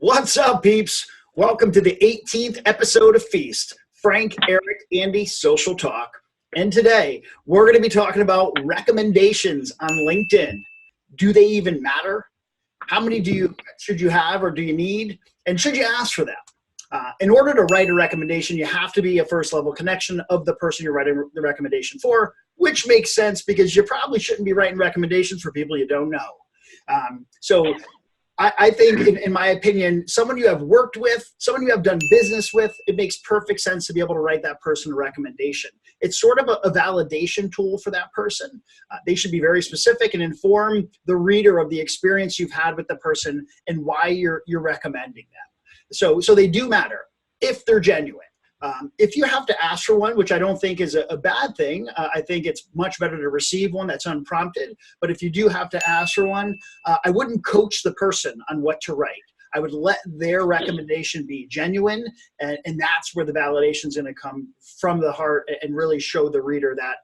What's up, peeps? Welcome to the 18th episode of Feast, Frank, Eric, Andy, Social Talk. And today, we're going to be talking about recommendations on LinkedIn. Do they even matter? How many should you have or do you need? And should you ask for them? In order to write a recommendation, you have to be a first-level connection of the person you're writing the recommendation for, which makes sense because you probably shouldn't be writing recommendations for people you don't know. I think, in my opinion, someone you have worked with, someone you have done business with, it makes perfect sense to be able to write that person a recommendation. It's sort of a validation tool for that person. They should be very specific and inform the reader of the experience you've had with the person and why you're recommending them. So they do matter if they're genuine. If you have to ask for one, which I don't think is a bad thing, I think it's much better to receive one that's unprompted. But if you do have to ask for one, I wouldn't coach the person on what to write. I would let their recommendation be genuine, and that's where the validation is going to come from the heart and really show the reader that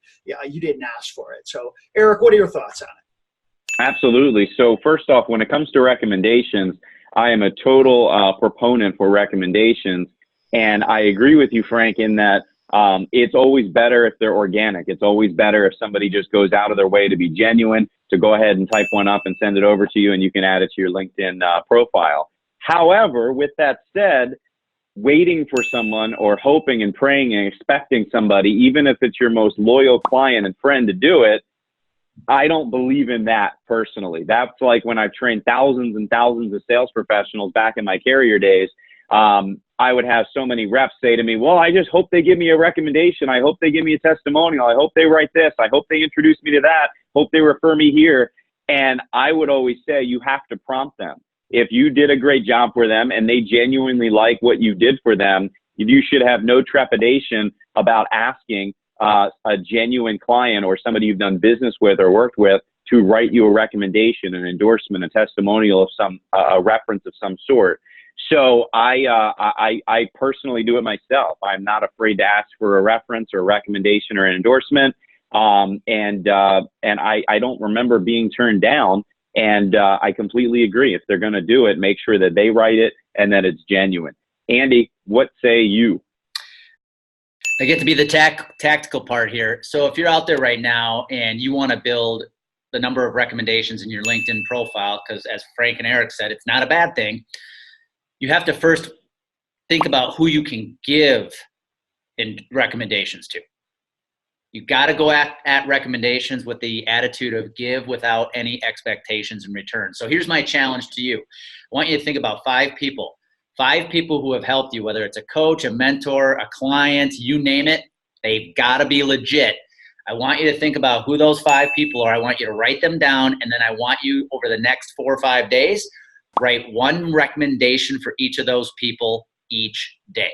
you didn't ask for it. So, Eric, what are your thoughts on it? Absolutely. So first off, when it comes to recommendations, I am a total proponent for recommendations. And I agree with you, Frank, in that it's always better if they're organic. It's always better if somebody just goes out of their way to be genuine, to go ahead and type one up and send it over to you, and you can add it to your LinkedIn profile. However, with that said, waiting for someone or hoping and praying and expecting somebody, even if it's your most loyal client and friend, to do it, I don't believe in that personally. That's like when I've trained thousands and thousands of sales professionals back in my carrier days. I would have so many reps say to me, well, I just hope they give me a recommendation. I hope they give me a testimonial. I hope they write this. I hope they introduce me to that. Hope they refer me here. And I would always say you have to prompt them. If you did a great job for them and they genuinely like what you did for them, you should have no trepidation about asking a genuine client or somebody you've done business with or worked with to write you a recommendation, an endorsement, a testimonial of some, a reference of some sort. So I personally do it myself. I'm not afraid to ask for a reference or a recommendation or an endorsement. And I don't remember being turned down. And I completely agree. If they're going to do it, make sure that they write it and that it's genuine. Andy, what say you? I get to be the tactical part here. So if you're out there right now and you want to build the number of recommendations in your LinkedIn profile, because as Frank and Eric said, it's not a bad thing. You have to first think about who you can give in recommendations to. You got to go at recommendations with the attitude of give without any expectations in return. So here's my challenge to you. I want you to think about five people who have helped you, whether it's a coach, a mentor, a client, you name it. They've got to be legit. I want you to think about who those five people are. I want you to write them down, and then I want you over the next 4 or 5 days, write one recommendation for each of those people each day.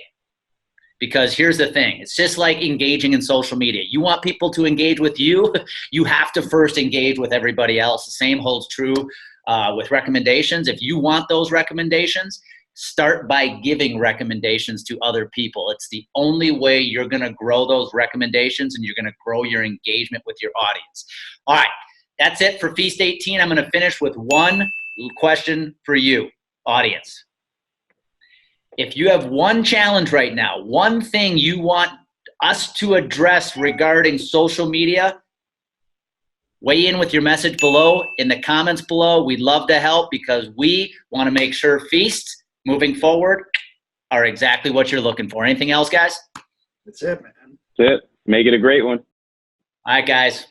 Because here's the thing, it's just like engaging in social media. You want people to engage with you, you have to first engage with everybody else. The same holds true with recommendations. If you want those recommendations, start by giving recommendations to other people. It's the only way you're gonna grow those recommendations and you're gonna grow your engagement with your audience. All right, that's it for Feast 18. I'm gonna finish with one question for you, audience. If you have one challenge right now, one thing you want us to address regarding social media, weigh in with your message below, in the comments below. We'd love to help because we want to make sure Feasts moving forward are exactly what you're looking for. Anything else, guys? That's it, man. That's it. Make it a great one. All right, guys.